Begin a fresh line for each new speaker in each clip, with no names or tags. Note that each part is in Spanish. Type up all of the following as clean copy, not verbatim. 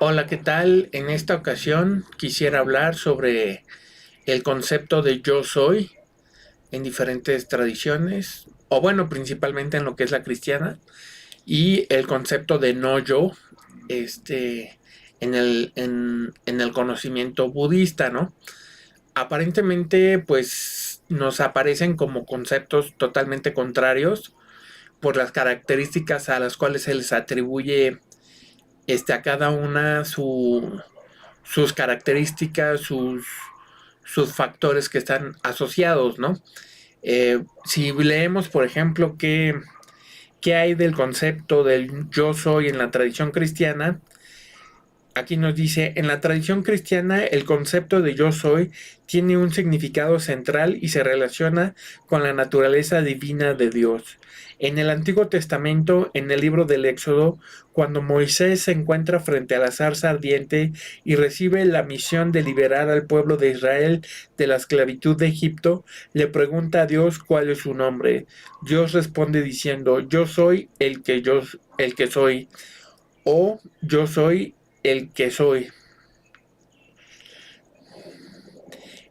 Hola, ¿qué tal? En esta ocasión quisiera hablar sobre el concepto de yo soy en diferentes tradiciones, o bueno, principalmente en lo que es la cristiana, y el concepto de no yo, en el conocimiento budista, ¿no? Aparentemente, pues nos aparecen como conceptos totalmente contrarios por las características a las cuales se les atribuye a cada una sus características, sus factores que están asociados, ¿no? Si leemos, por ejemplo, qué hay del concepto del yo soy en la tradición cristiana, aquí nos dice, en la tradición cristiana el concepto de yo soy tiene un significado central y se relaciona con la naturaleza divina de Dios. En el Antiguo Testamento, en el libro del Éxodo, cuando Moisés se encuentra frente a la zarza ardiente y recibe la misión de liberar al pueblo de Israel de la esclavitud de Egipto, le pregunta a Dios cuál es su nombre. Dios responde diciendo, yo soy el que soy, o yo soy el que soy.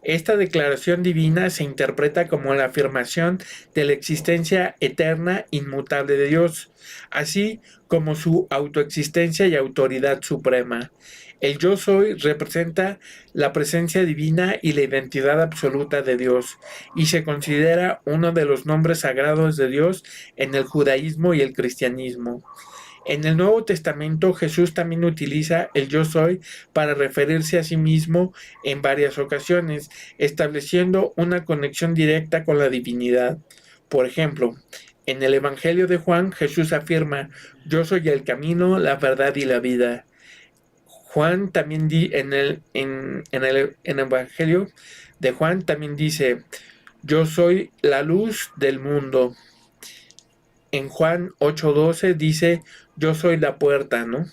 Esta declaración divina se interpreta como la afirmación de la existencia eterna, inmutable de Dios, así como su autoexistencia y autoridad suprema. El yo soy representa la presencia divina y la identidad absoluta de Dios, y se considera uno de los nombres sagrados de Dios en el judaísmo y el cristianismo. En el Nuevo Testamento Jesús también utiliza el yo soy para referirse a sí mismo en varias ocasiones, estableciendo una conexión directa con la divinidad. Por ejemplo, en el Evangelio de Juan Jesús afirma, yo soy el camino, la verdad y la vida. Juan también en el Evangelio de Juan también dice, yo soy la luz del mundo. En Juan 8:12 dice, yo soy la puerta, ¿no?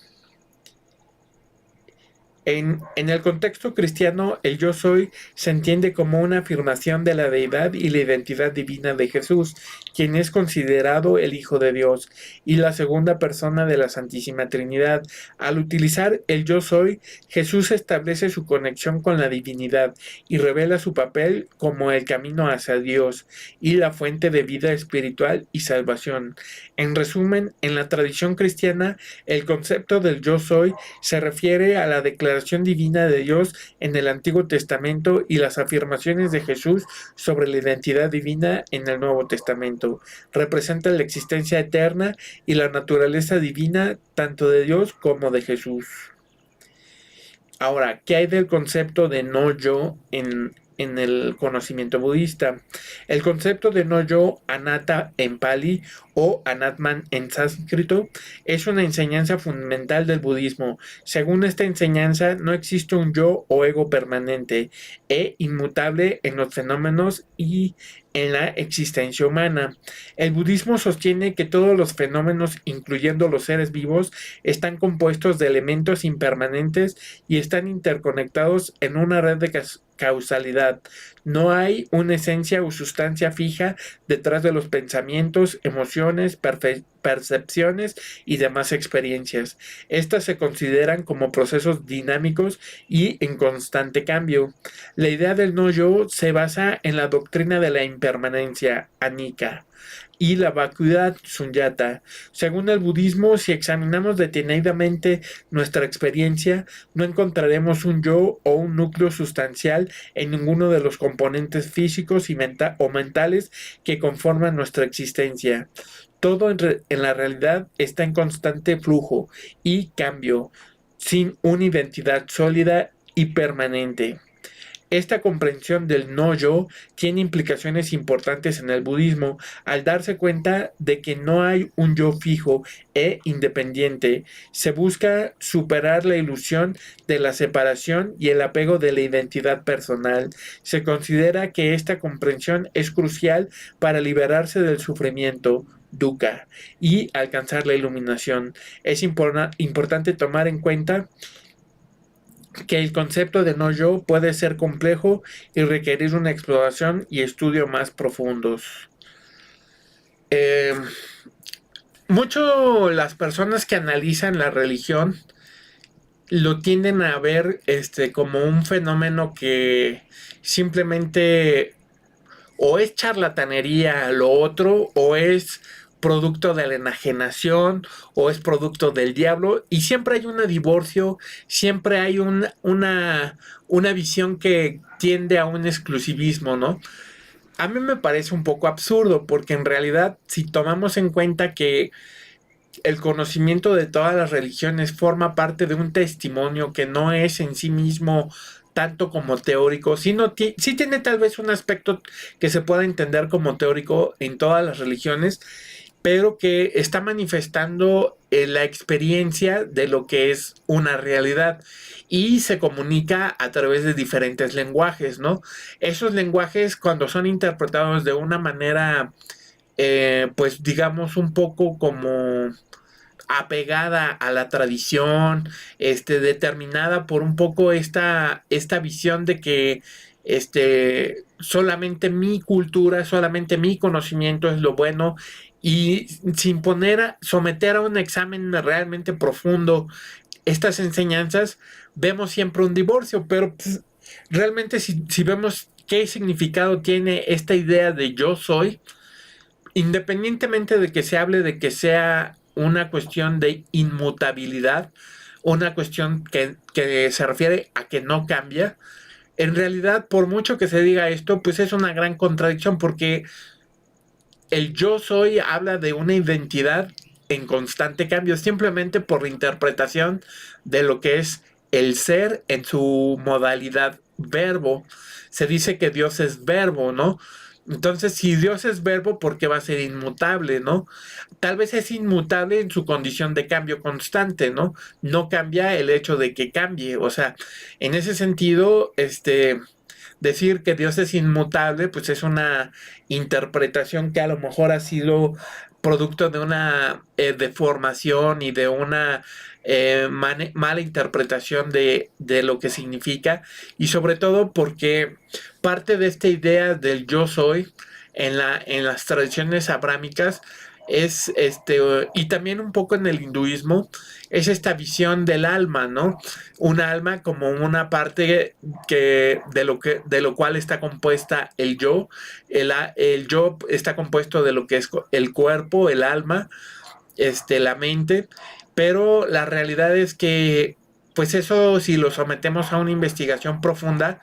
En el contexto cristiano, el yo soy se entiende como una afirmación de la deidad y la identidad divina de Jesús, quien es considerado el Hijo de Dios y la segunda persona de la Santísima Trinidad. Al utilizar el yo soy, Jesús establece su conexión con la divinidad y revela su papel como el camino hacia Dios y la fuente de vida espiritual y salvación. En resumen, en la tradición cristiana, el concepto del yo soy se refiere a la declaración divina de Dios en el Antiguo Testamento y las afirmaciones de Jesús sobre la identidad divina en el Nuevo Testamento. Representa la existencia eterna y la naturaleza divina tanto de Dios como de Jesús. Ahora, ¿qué hay del concepto de no yo en el conocimiento budista? El concepto de no yo, anatta en pali o anatman en sánscrito, es una enseñanza fundamental del budismo. Según esta enseñanza, no existe un yo o ego permanente e inmutable en los fenómenos y en la existencia humana. El budismo sostiene que todos los fenómenos, incluyendo los seres vivos, están compuestos de elementos impermanentes y están interconectados en una red de causalidad. No hay una esencia o sustancia fija detrás de los pensamientos, emociones, percepciones y demás experiencias. Estas se consideran como procesos dinámicos y en constante cambio. La idea del no yo se basa en la doctrina de la impermanencia, anicca, y la vacuidad sunyata. Según el budismo, si examinamos detenidamente nuestra experiencia, no encontraremos un yo o un núcleo sustancial en ninguno de los componentes físicos o mentales que conforman nuestra existencia. Todo en la realidad está en constante flujo y cambio, sin una identidad sólida y permanente. Esta comprensión del no yo tiene implicaciones importantes en el budismo al darse cuenta de que no hay un yo fijo e independiente. Se busca superar la ilusión de la separación y el apego de la identidad personal. Se considera que esta comprensión es crucial para liberarse del sufrimiento, dukkha, y alcanzar la iluminación. Es importante tomar en cuenta que el concepto de no yo puede ser complejo y requerir una exploración y estudio más profundos. Eh, Mucho las personas que analizan la religión lo tienden a ver como un fenómeno que simplemente o es charlatanería lo otro, o es producto de la enajenación, o es producto del diablo, y siempre hay un divorcio, siempre hay una visión que tiende a un exclusivismo, ¿no? A mí me parece un poco absurdo, porque en realidad, si tomamos en cuenta que el conocimiento de todas las religiones forma parte de un testimonio que no es en sí mismo tanto como teórico, sino sí tiene tal vez un aspecto que se pueda entender como teórico en todas las religiones, pero que está manifestando la experiencia de lo que es una realidad y se comunica a través de diferentes lenguajes, ¿no? Esos lenguajes, cuando son interpretados de una manera, pues digamos, un poco como apegada a la tradición, determinada por un poco esta visión de que solamente mi cultura, solamente mi conocimiento es lo bueno, y sin someter a un examen realmente profundo estas enseñanzas, vemos siempre un divorcio, pero pues, realmente si vemos qué significado tiene esta idea de yo soy, independientemente de que se hable de que sea una cuestión de inmutabilidad, una cuestión que se refiere a que no cambia, en realidad, por mucho que se diga esto, pues es una gran contradicción, porque el yo soy habla de una identidad en constante cambio, simplemente por la interpretación de lo que es el ser en su modalidad verbo. Se dice que Dios es verbo, ¿no? Entonces, si Dios es verbo, ¿por qué va a ser inmutable, no? Tal vez es inmutable en su condición de cambio constante, ¿no? No cambia el hecho de que cambie. O sea, en ese sentido, decir que Dios es inmutable, pues es una interpretación que a lo mejor ha sido producto de una deformación y de una mala interpretación de lo que significa, y sobre todo porque parte de esta idea del yo soy en las tradiciones abrámicas es y también un poco en el hinduismo, es esta visión del alma, ¿no? Un alma como una parte de lo cual está compuesta el yo. El yo está compuesto de lo que es el cuerpo, el alma, la mente, pero la realidad es que, pues eso, si lo sometemos a una investigación profunda,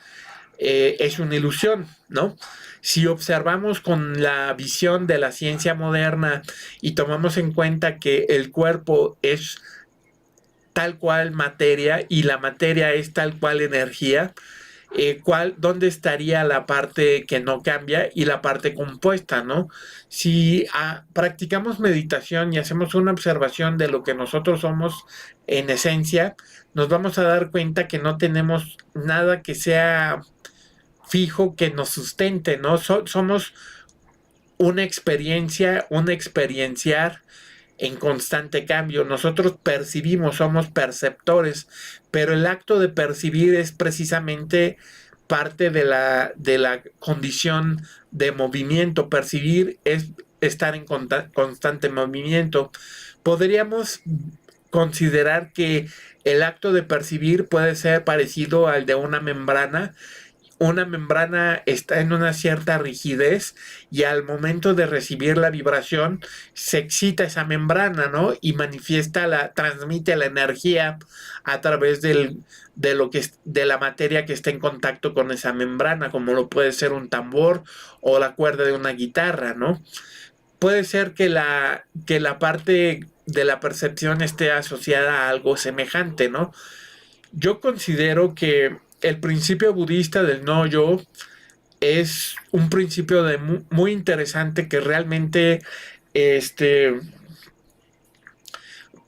es una ilusión, ¿no? Si observamos con la visión de la ciencia moderna y tomamos en cuenta que el cuerpo es tal cual materia y la materia es tal cual energía, ¿dónde estaría la parte que no cambia y la parte compuesta, ¿no? Si practicamos meditación y hacemos una observación de lo que nosotros somos en esencia, nos vamos a dar cuenta que no tenemos nada que sea fijo, que nos sustente, ¿no? Somos una experiencia, un experienciar en constante cambio. Nosotros percibimos, somos perceptores, pero el acto de percibir es precisamente parte de la condición de movimiento. Percibir es estar en constante movimiento. Podríamos considerar que el acto de percibir puede ser parecido al de una membrana está en una cierta rigidez y al momento de recibir la vibración se excita esa membrana, ¿no? Y transmite la energía a través de lo que de la materia que está en contacto con esa membrana, como lo puede ser un tambor o la cuerda de una guitarra, ¿no? Puede ser que la parte de la percepción esté asociada a algo semejante, ¿no? Yo considero que el principio budista del no yo es un principio muy interesante que realmente este,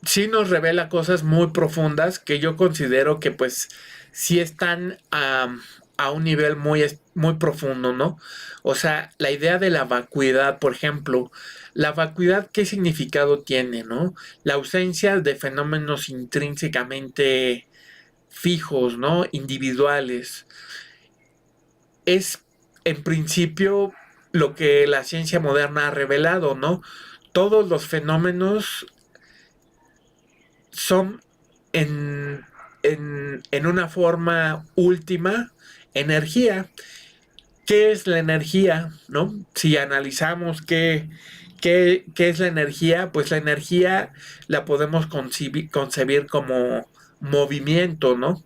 sí nos revela cosas muy profundas que yo considero que pues sí están a un nivel muy profundo, ¿no? O sea, la idea de la vacuidad, por ejemplo, la vacuidad, ¿qué significado tiene, no? La ausencia de fenómenos intrínsecamente fijos, ¿no? Individuales. Es en principio lo que la ciencia moderna ha revelado, ¿no? Todos los fenómenos son en, en una forma última energía. ¿Qué es la energía? ¿No? Si analizamos qué es la energía, pues la energía la podemos concebir como movimiento, ¿no?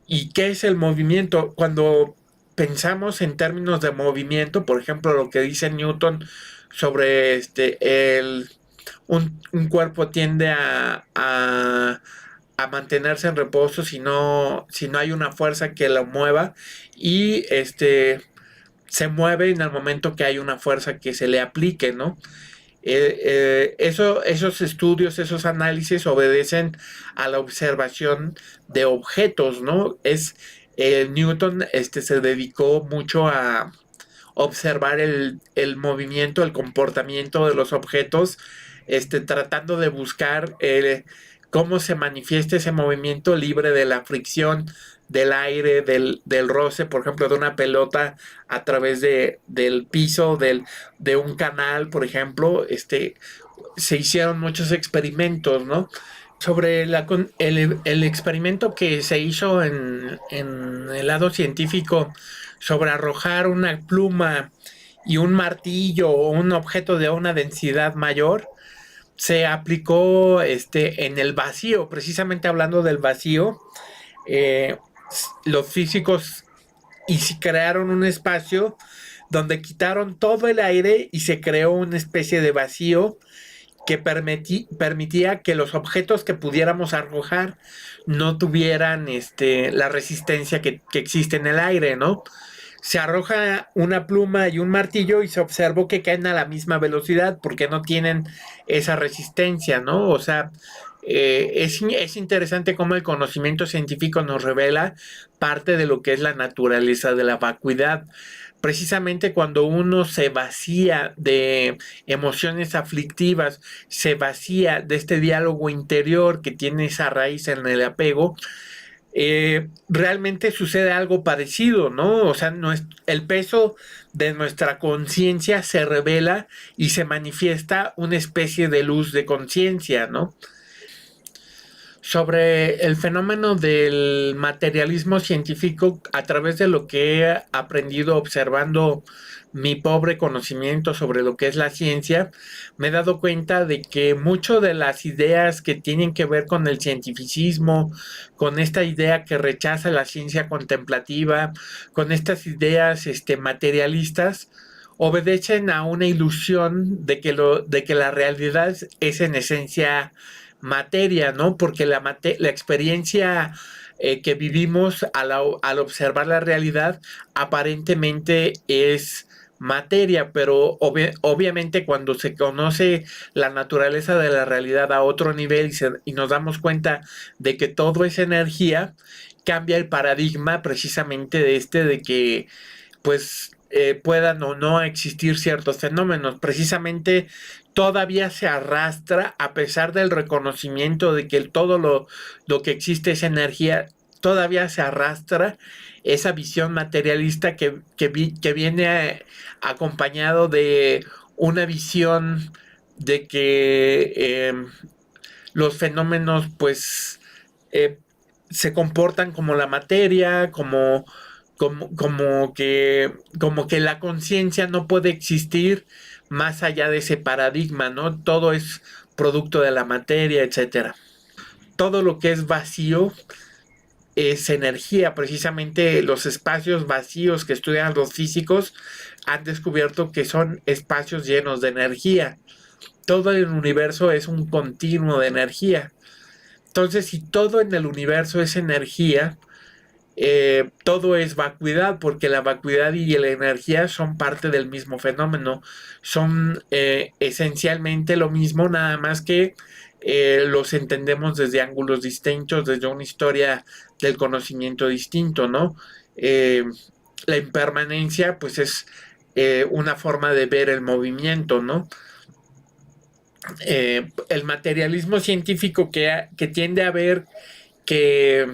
¿Y qué es el movimiento? Cuando pensamos en términos de movimiento, por ejemplo, lo que dice Newton sobre un cuerpo tiende a mantenerse en reposo si no hay una fuerza que lo mueva y se mueve en el momento que hay una fuerza que se le aplique, ¿no? Esos estudios, esos análisis obedecen a la observación de objetos, ¿no? Newton se dedicó mucho a observar el movimiento, el comportamiento de los objetos, tratando de buscar cómo se manifiesta ese movimiento libre de la fricción del aire, del roce, por ejemplo, de una pelota a través del piso, de un canal, por ejemplo. Se hicieron muchos experimentos, ¿no? Sobre el experimento que se hizo en el lado científico sobre arrojar una pluma y un martillo o un objeto de una densidad mayor, se aplicó en el vacío, precisamente hablando del vacío. eh, los físicos crearon un espacio donde quitaron todo el aire y se creó una especie de vacío que permitía que los objetos que pudiéramos arrojar no tuvieran la resistencia que existe en el aire, ¿no? Se arroja una pluma y un martillo y se observó que caen a la misma velocidad porque no tienen esa resistencia, ¿no? O sea, es interesante cómo el conocimiento científico nos revela parte de lo que es la naturaleza de la vacuidad. Precisamente cuando uno se vacía de emociones aflictivas, se vacía de este diálogo interior que tiene esa raíz en el apego, realmente sucede algo parecido, ¿no? O sea, el peso de nuestra conciencia se revela y se manifiesta una especie de luz de conciencia, ¿no? Sobre el fenómeno del materialismo científico, a través de lo que he aprendido observando mi pobre conocimiento sobre lo que es la ciencia, me he dado cuenta de que mucho de las ideas que tienen que ver con el cientificismo, con esta idea que rechaza la ciencia contemplativa, con estas ideas materialistas, obedecen a una ilusión de que la realidad es en esencia materia, ¿no? Porque la experiencia que vivimos al observar la realidad aparentemente es materia, pero obviamente cuando se conoce la naturaleza de la realidad a otro nivel y nos damos cuenta de que todo es energía, cambia el paradigma precisamente de que pues puedan o no existir ciertos fenómenos. Precisamente todavía se arrastra, a pesar del reconocimiento de que todo lo que existe es energía, todavía se arrastra esa visión materialista que viene acompañado de una visión de que los fenómenos pues eh, se comportan como la materia, como que la conciencia no puede existir más allá de ese paradigma, ¿no? Todo es producto de la materia, etcétera. Todo lo que es vacío es energía. Precisamente los espacios vacíos que estudian los físicos han descubierto que son espacios llenos de energía. Todo el universo es un continuo de energía. Entonces, si todo en el universo es energía, todo es vacuidad, porque la vacuidad y la energía son parte del mismo fenómeno, son esencialmente lo mismo, nada más que los entendemos desde ángulos distintos, desde una historia del conocimiento distinto, ¿no? La impermanencia, pues es una forma de ver el movimiento, ¿no? El materialismo científico que tiende a ver que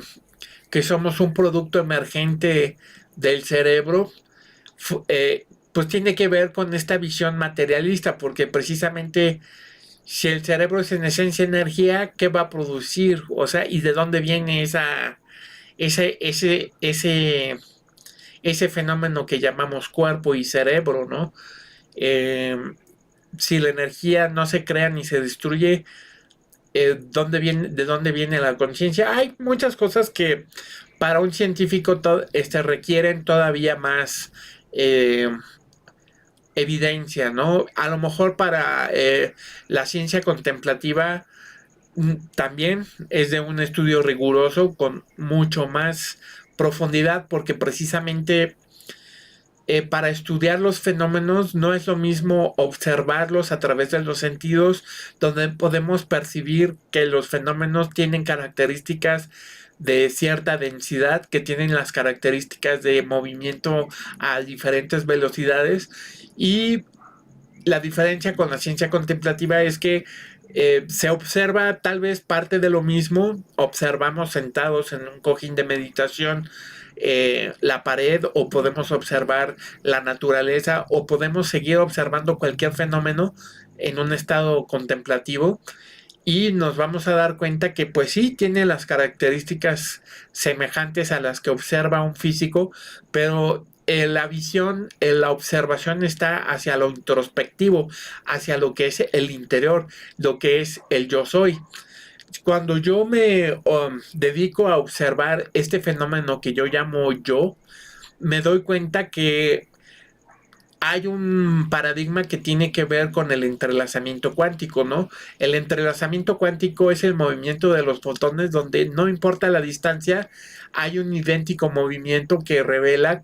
somos un producto emergente del cerebro, pues tiene que ver con esta visión materialista, porque precisamente Si el cerebro es en esencia energía, ¿qué va a producir? O sea, ¿y de dónde viene ese, ese, ese, ese fenómeno que llamamos cuerpo y cerebro, ¿no? Eh, si la energía no se crea ni se destruye, ¿de dónde viene la conciencia? Hay muchas cosas que para un científico requieren todavía más eh, evidencia, ¿no? A lo mejor para la ciencia contemplativa también es de un estudio riguroso con mucho más profundidad, porque precisamente para estudiar los fenómenos no es lo mismo observarlos a través de los sentidos, donde podemos percibir que los fenómenos tienen características de cierta densidad, que tienen las características de movimiento a diferentes velocidades, y la diferencia con la ciencia contemplativa es que se observa tal vez parte de lo mismo, observamos sentados en un cojín de meditación la pared, o podemos observar la naturaleza, o podemos seguir observando cualquier fenómeno en un estado contemplativo, y nos vamos a dar cuenta que pues sí tiene las características semejantes a las que observa un físico, pero la visión, la observación está hacia lo introspectivo, hacia lo que es el interior, lo que es el yo soy. Cuando yo me dedico a observar este fenómeno que yo llamo yo, me doy cuenta que hay un paradigma que tiene que ver con el entrelazamiento cuántico, ¿no? El entrelazamiento cuántico es el movimiento de los fotones, donde no importa la distancia, hay un idéntico movimiento que revela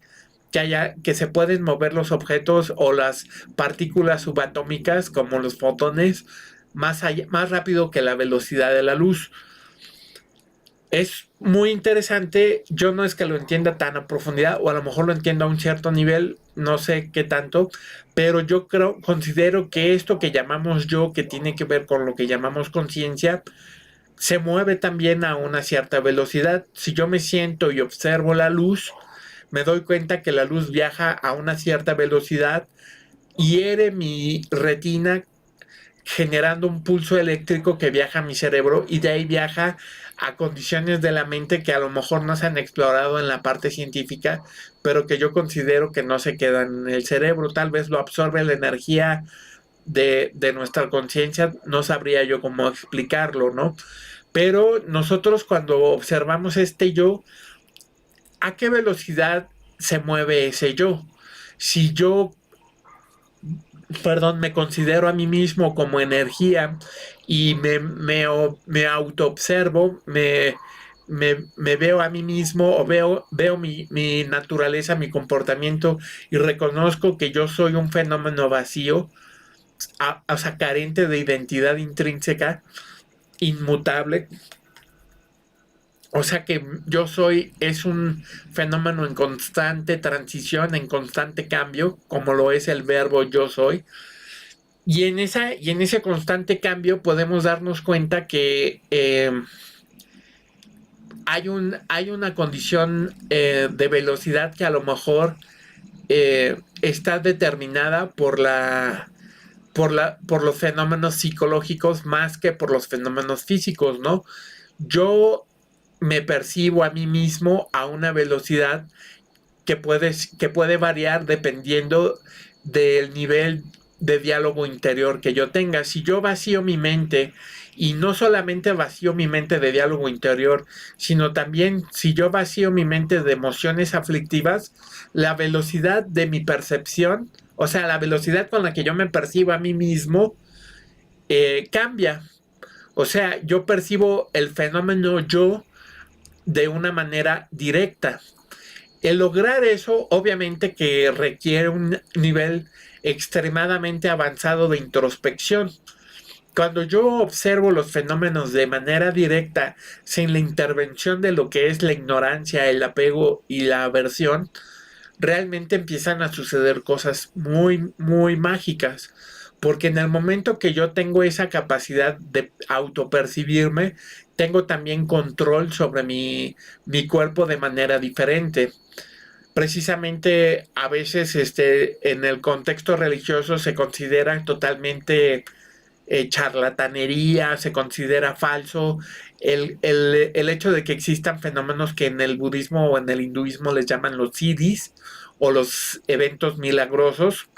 que se pueden mover los objetos o las partículas subatómicas, como los fotones, más rápido que la velocidad de la luz. Es muy interesante. Yo no es que lo entienda tan a profundidad, o a lo mejor lo entiendo a un cierto nivel, no sé qué tanto, pero yo considero que esto que llamamos yo, que tiene que ver con lo que llamamos conciencia, se mueve también a una cierta velocidad. Si yo me siento y observo la luz, me doy cuenta que la luz viaja a una cierta velocidad, hiere mi retina, generando un pulso eléctrico que viaja a mi cerebro, y de ahí viaja a condiciones de la mente que a lo mejor no se han explorado en la parte científica, pero que yo considero que no se quedan en el cerebro. Tal vez lo absorbe la energía de nuestra conciencia, no sabría yo cómo explicarlo, ¿no? Pero nosotros, cuando observamos este yo, ¿a qué velocidad se mueve ese yo? Si yo, perdón, me considero a mí mismo como energía, y me autoobservo, me veo a mí mismo, o veo mi naturaleza, mi comportamiento, y reconozco que yo soy un fenómeno vacío, o sea, carente de identidad intrínseca, inmutable. O sea que es un fenómeno en constante transición, en constante cambio, como lo es el verbo yo soy. Y en ese constante cambio podemos darnos cuenta que hay una condición de velocidad que a lo mejor está determinada por los fenómenos psicológicos más que por los fenómenos físicos, ¿no? Yo me percibo a mí mismo a una velocidad que puede variar dependiendo del nivel de diálogo interior que yo tenga. Si yo vacío mi mente, y no solamente vacío mi mente de diálogo interior, sino también si yo vacío mi mente de emociones aflictivas, la velocidad de mi percepción, o sea, la velocidad con la que yo me percibo a mí mismo, cambia. O sea, yo percibo el fenómeno yo de una manera directa. El lograr eso, obviamente, que requiere un nivel extremadamente avanzado de introspección. Cuando yo observo los fenómenos de manera directa, sin la intervención de lo que es la ignorancia, el apego y la aversión, realmente empiezan a suceder cosas muy, muy mágicas. Porque en el momento que yo tengo esa capacidad de autopercibirme, tengo también control sobre mi cuerpo de manera diferente. Precisamente a veces en el contexto religioso se considera totalmente charlatanería, se considera falso. El hecho de que existan fenómenos que en el budismo o en el hinduismo les llaman los siddhis o los eventos milagrosos,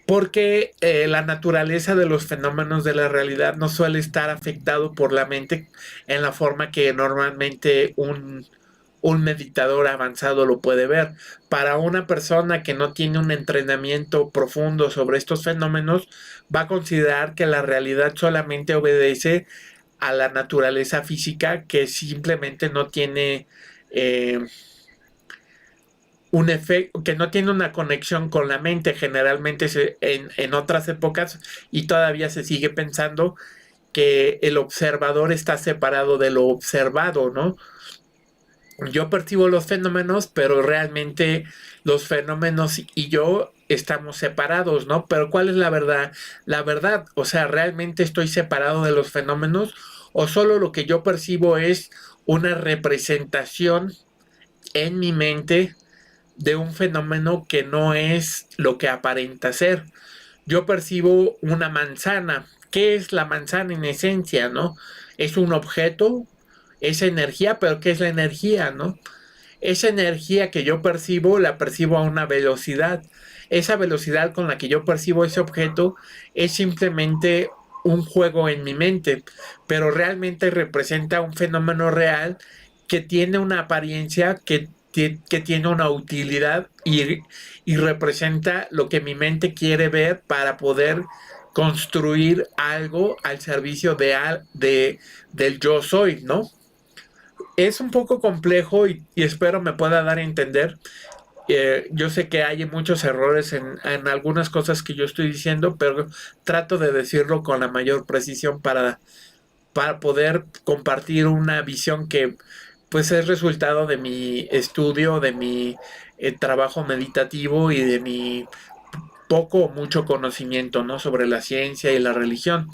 porque la naturaleza de los fenómenos de la realidad no suele estar afectado por la mente en la forma que normalmente un meditador avanzado lo puede ver. Para una persona que no tiene un entrenamiento profundo sobre estos fenómenos, va a considerar que la realidad solamente obedece a la naturaleza física, que simplemente no tiene un efecto, que no tiene una conexión con la mente. Generalmente en otras épocas, y todavía se sigue pensando que el observador está separado de lo observado, ¿no? Yo percibo los fenómenos, pero realmente los fenómenos y yo estamos separados, ¿no? Pero ¿cuál es la verdad? La verdad, o sea, ¿realmente estoy separado de los fenómenos o solo lo que yo percibo es una representación en mi mente de un fenómeno que no es lo que aparenta ser? Yo percibo una manzana. ¿Qué es la manzana en esencia, no? Es un objeto, es energía, pero ¿qué es la energía, no? Esa energía que yo percibo, la percibo a una velocidad. Esa velocidad con la que yo percibo ese objeto es simplemente un juego en mi mente, pero realmente representa un fenómeno real que tiene una apariencia, que tiene una utilidad y representa lo que mi mente quiere ver para poder construir algo al servicio del yo soy, ¿no? Es un poco complejo y espero me pueda dar a entender. Yo sé que hay muchos errores en algunas cosas que yo estoy diciendo, pero trato de decirlo con la mayor precisión para poder compartir una visión que pues es resultado de mi estudio, de mi trabajo meditativo y de mi poco o mucho conocimiento, ¿no? Sobre la ciencia y la religión.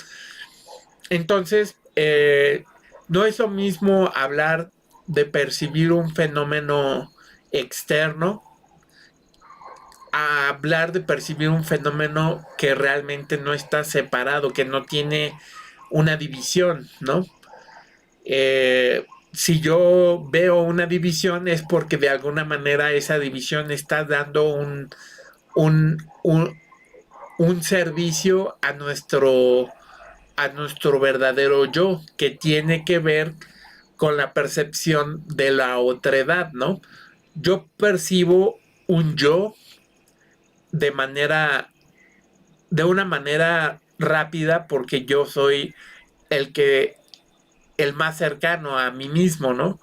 Entonces, no es lo mismo hablar de percibir un fenómeno externo a hablar de percibir un fenómeno que realmente no está separado, que no tiene una división, ¿no? Si yo veo una división es porque de alguna manera esa división está dando un, un, un servicio a nuestro verdadero yo, que tiene que ver con la percepción de la otredad, ¿no? Yo percibo un yo de manera, de una manera rápida porque yo soy el que, el más cercano a mí mismo, ¿no?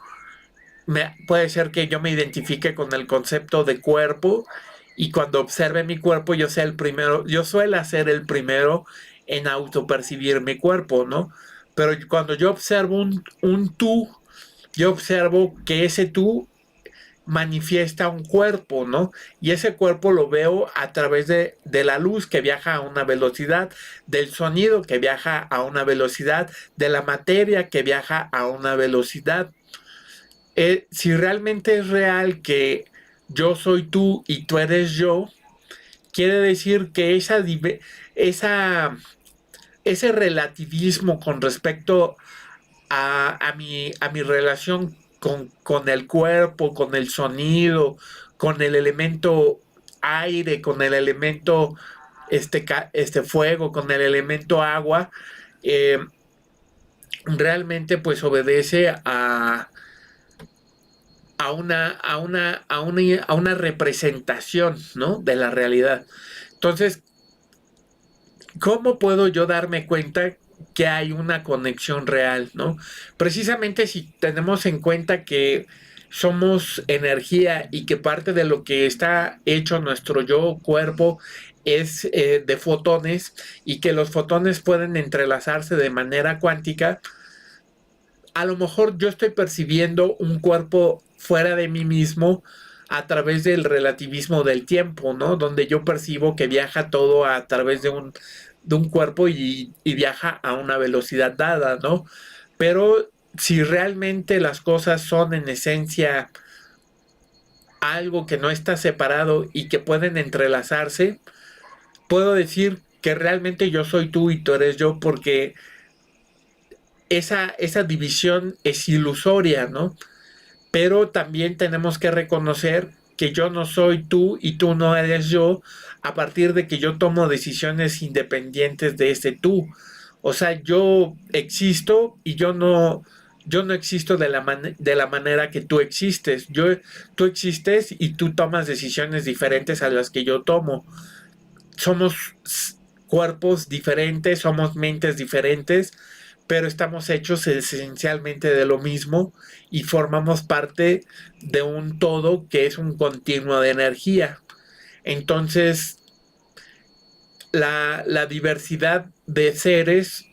Puede ser que yo me identifique con el concepto de cuerpo y cuando observe mi cuerpo yo sea el primero, yo suelo ser el primero en autopercibir mi cuerpo, ¿no? Pero cuando yo observo un tú, yo observo que ese tú manifiesta un cuerpo, ¿no? Y ese cuerpo lo veo a través de la luz que viaja a una velocidad, del sonido que viaja a una velocidad, de la materia que viaja a una velocidad. Si realmente es real que yo soy tú y tú eres yo, quiere decir que esa, ese relativismo con respecto a mi relación con el cuerpo, con el sonido, con el elemento aire, con el elemento fuego, con el elemento agua, eh, realmente pues obedece a una representación, ¿no? De la realidad. Entonces, ¿cómo puedo yo darme cuenta que hay una conexión real, ¿no? Precisamente si tenemos en cuenta que somos energía y que parte de lo que está hecho nuestro yo cuerpo es de fotones y que los fotones pueden entrelazarse de manera cuántica, a lo mejor yo estoy percibiendo un cuerpo fuera de mí mismo a través del relativismo del tiempo, ¿no? Donde yo percibo que viaja todo a través de un cuerpo y viaja a una velocidad dada, ¿no? Pero si realmente las cosas son en esencia algo que no está separado y que pueden entrelazarse, puedo decir que realmente yo soy tú y tú eres yo, porque esa división es ilusoria, ¿no? Pero también tenemos que reconocer que yo no soy tú y tú no eres yo a partir de que yo tomo decisiones independientes de ese tú. O sea, yo existo y yo no existo de la manera que tú existes. Tú existes y tú tomas decisiones diferentes a las que yo tomo. Somos cuerpos diferentes, somos mentes diferentes, pero estamos hechos esencialmente de lo mismo y formamos parte de un todo que es un continuo de energía. Entonces, la diversidad de seres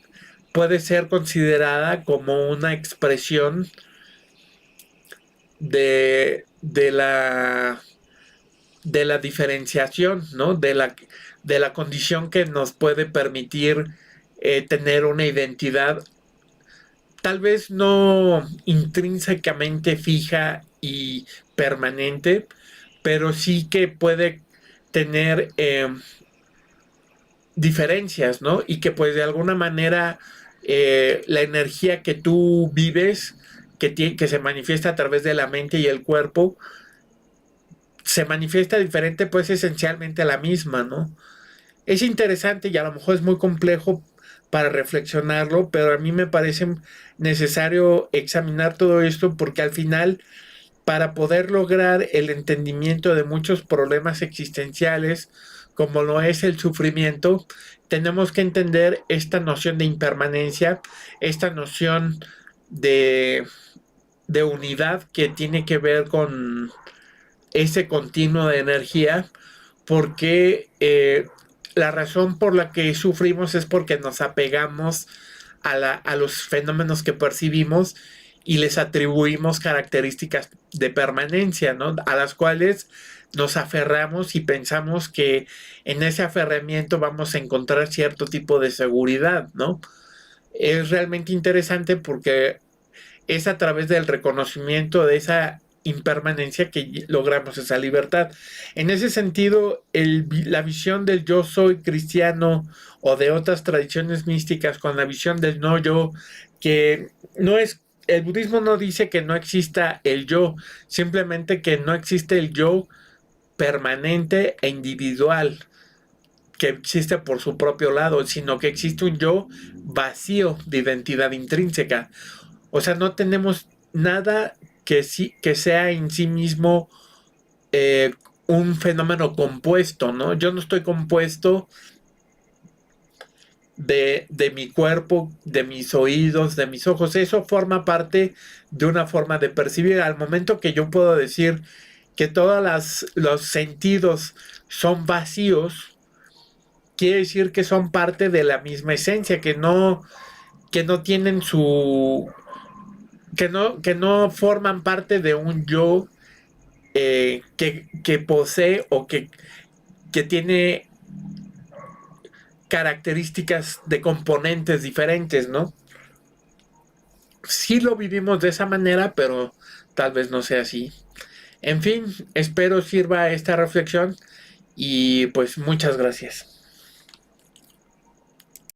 puede ser considerada como una expresión de de la diferenciación, ¿no? De la condición que nos puede permitir tener una identidad tal vez no intrínsecamente fija y permanente, pero sí que puede tener diferencias, ¿no? Y que pues de alguna manera la energía que tú vives, que se manifiesta a través de la mente y el cuerpo, se manifiesta diferente, pues esencialmente la misma, ¿no? Es interesante y a lo mejor es muy complejo para reflexionarlo, pero a mí me parece necesario examinar todo esto porque al final, para poder lograr el entendimiento de muchos problemas existenciales, como lo es el sufrimiento, tenemos que entender esta noción de impermanencia, esta noción de, de unidad que tiene que ver con ese continuo de energía, porque la razón por la que sufrimos es porque nos apegamos a los fenómenos que percibimos y les atribuimos características de permanencia, ¿no? A las cuales nos aferramos y pensamos que en ese aferramiento vamos a encontrar cierto tipo de seguridad, ¿no? Es realmente interesante porque es a través del reconocimiento de esa impermanencia que logramos esa libertad. En ese sentido, la visión del yo soy cristiano o de otras tradiciones místicas con la visión del no yo, que no es, el budismo no dice que no exista el yo, simplemente que no existe el yo permanente e individual que existe por su propio lado, sino que existe un yo vacío de identidad intrínseca. O sea, no tenemos nada que, sí, que sea en sí mismo un fenómeno compuesto, ¿no? Yo no estoy compuesto de mi cuerpo, de mis oídos, de mis ojos. Eso forma parte de una forma de percibir. Al momento que yo puedo decir que todos los sentidos son vacíos, quiere decir que son parte de la misma esencia, que no tienen su que no forman parte de un yo que posee o que tiene características de componentes diferentes, ¿no? Sí lo vivimos de esa manera, pero tal vez no sea así. En fin, espero sirva esta reflexión y pues muchas gracias.